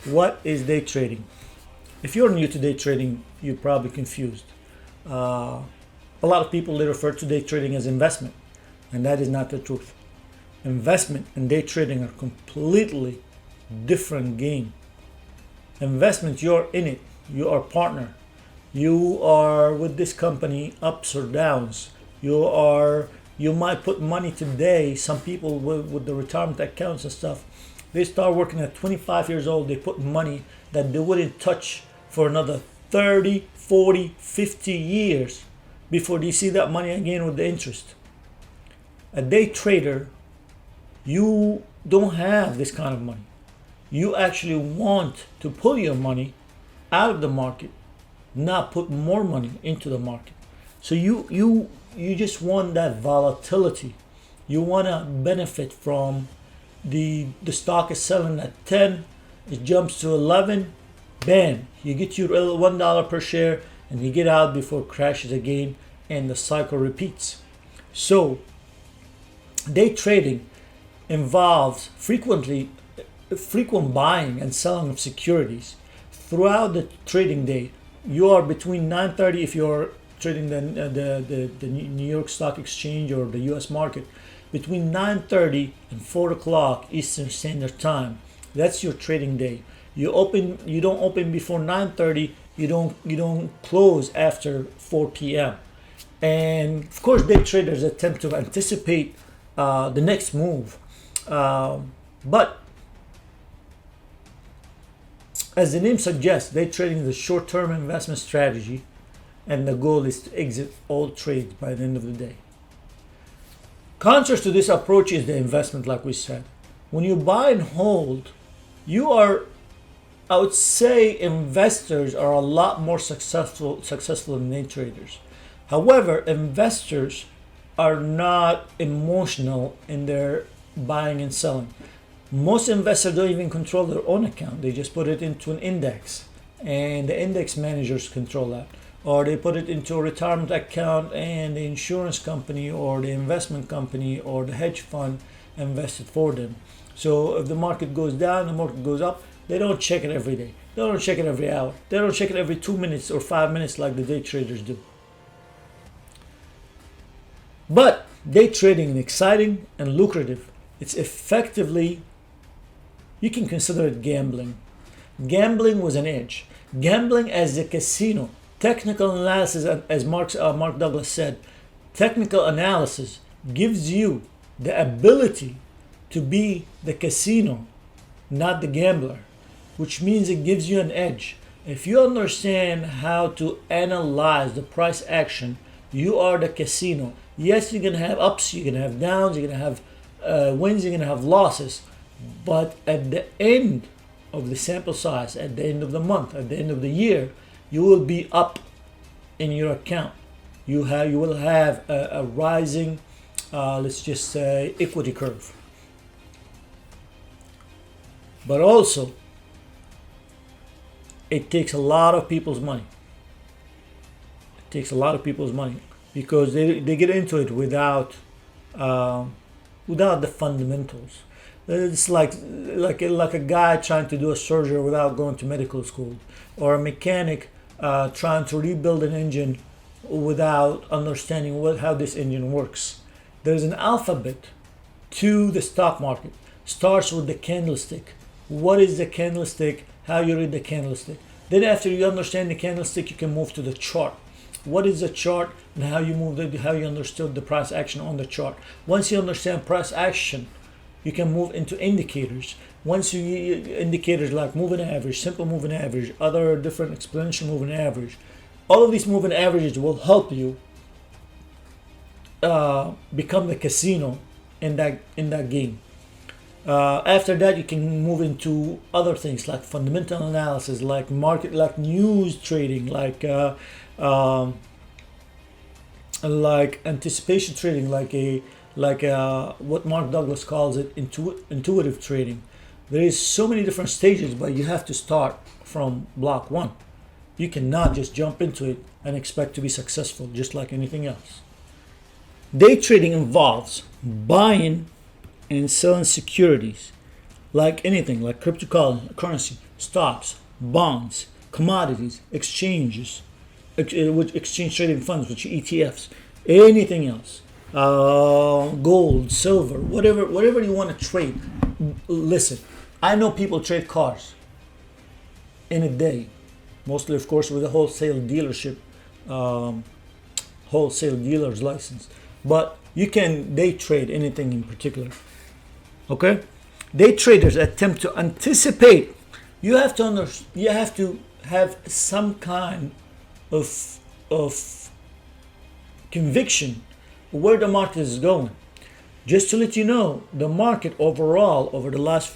What is day trading? If you're new to day trading, you're probably confused. Uh, a lot of people, they refer to day trading as investment, and that is not the truth. Investment and day trading are completely different game. Investment, you're in it, you are a partner, you are with this company ups or downs. You might put money today. Some people with the retirement accounts and stuff, they start working at 25 years old, they put money that they wouldn't touch for another 30, 40, 50 years before they see that money again with the interest. A day trader, you don't have this kind of money. You actually want to pull your money out of the market, not put more money into the market. So you just want that volatility. You want to benefit from the stock is selling at 10, it jumps to 11, bam, you get your $1 per share and you get out before it crashes again and the cycle repeats. So day trading involves frequent buying and selling of securities throughout the trading day. You are between 9:30 if you're trading the New York Stock Exchange or the U.S. market, between 9:30 and 4 o'clock Eastern Standard Time. That's your trading day. You don't open before 9:30. You don't close after 4 p.m. And of course, day traders attempt to anticipate the next move, but as the name suggests, day trading is a short-term investment strategy, and the goal is to exit all trades by the end of the day. Contrast to this approach is the investment, like we said. When you buy and hold, I would say investors are a lot more successful than day traders. However, investors are not emotional in their buying and selling. Most investors don't even control their own account. They just put it into an index, and the index managers control that. Or they put it into a retirement account, and the insurance company or the investment company or the hedge fund invested for them. So if the market goes down, the market goes up, they don't check it every day. They don't check it every hour. They don't check it every 2 minutes or 5 minutes like the day traders do. But day trading is exciting and lucrative. It's effectively, you can consider it gambling. Gambling was an edge. Gambling as a casino. Technical analysis, as Mark Douglas said, technical analysis gives you the ability to be the casino, not the gambler, which means it gives you an edge. If you understand how to analyze the price action, you are the casino. Yes, you're going to have ups, you're going to have downs, you're going to have wins, you're going to have losses. But at the end of the sample size, at the end of the month, at the end of the year, you will be up in your account. You will have a rising, let's just say, equity curve. But also, it takes a lot of people's money. It takes a lot of people's money because they get into it without the fundamentals. It's like a guy trying to do a surgery without going to medical school, or a mechanic trying to rebuild an engine without understanding how this engine works. There's an alphabet to the stock market. Starts with the candlestick. What is the candlestick? How you read the candlestick. Then after you understand the candlestick, you can move to the chart. What is the chart and how you understood the price action on the chart. Once you understand price action, you can move into indicators. Once you indicators like moving average, simple moving average, other different exponential moving average, all of these moving averages will help you become the casino in that game. After that, you can move into other things like fundamental analysis, like market, like news trading, like anticipation trading, like what Mark Douglas calls it, intuitive trading. There is so many different stages, but you have to start from block one. You cannot just jump into it and expect to be successful, just like anything else. Day trading involves buying and selling securities like anything, like cryptocurrency, stocks, bonds, commodities, exchanges, which exchange trading funds, which ETFs, anything else, gold, silver, whatever you want to trade. Listen, I know people trade cars in a day, mostly, of course, with a wholesale dealership, wholesale dealer's license. But you can day trade anything in particular. Okay, day traders attempt to anticipate. You have to have some kind of conviction where the market is going. Just to let you know, the market overall over the last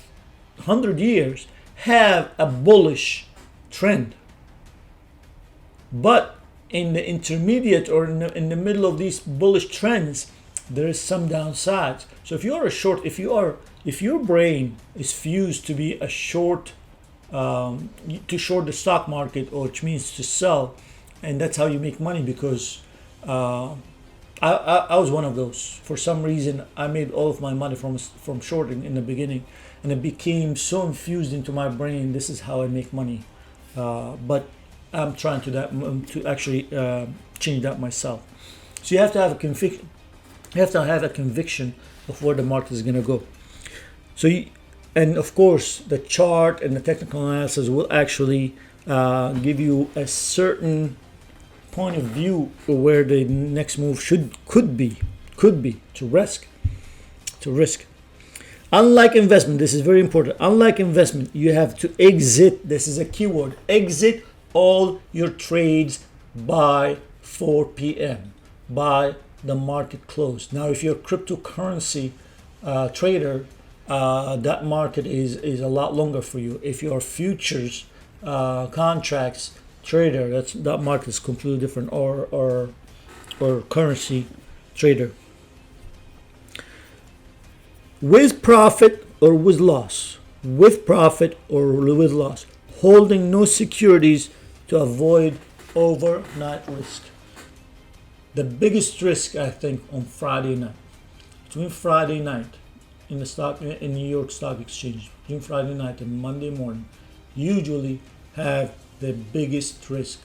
100 years have a bullish trend. But in the intermediate or in the middle of these bullish trends, there is some downsides. So if you are a short, if your brain is fused to be a short, to short the stock market, or which means to sell, and that's how you make money. Because I was one of those. For some reason, I made all of my money from shorting in the beginning, and it became so infused into my brain. This is how I make money. But I'm trying to actually change that myself. So you have to have a conviction. You have to have a conviction of where the market is going to go. So, and of course, the chart and the technical analysis will actually give you a certain point of view for where the next move could be to risk. Unlike investment, this is very important. Unlike investment, you have to exit. This is a keyword. Exit all your trades by 4 p.m. by the market close. Now, if you're a cryptocurrency trader, that market is a lot longer for you. If you're futures contracts trader, that market is completely different, or currency trader. With profit or with loss. With profit or with loss. Holding no securities to avoid overnight risk. The biggest risk, I think, on Friday night, between Friday night in New York Stock Exchange, between Friday night and Monday morning, usually have the biggest risk.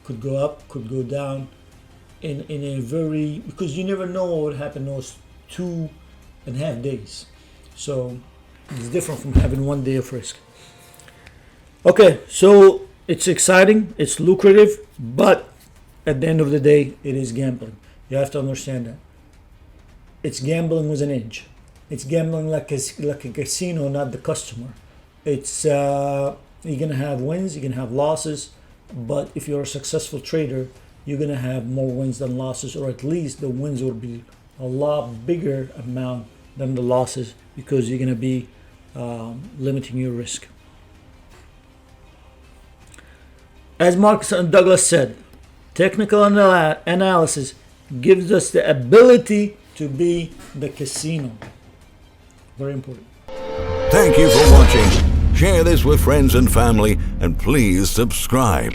Could go up, could go down, in a very, because you never know what would happen those 2.5 days. So it's different from having 1 day of risk. Okay, so it's exciting, it's lucrative, but at the end of the day, it is gambling. You have to understand that. It's gambling with an edge. It's gambling like a casino, not the customer. It's you're gonna have wins, you're gonna have losses, but if you're a successful trader, you're gonna have more wins than losses, or at least the wins will be a lot bigger amount than the losses, because you're gonna be limiting your risk. As Marcus and Douglas said, technical analysis gives us the ability to be the casino. Very important. Thank you for watching. Share this with friends and family, and please subscribe.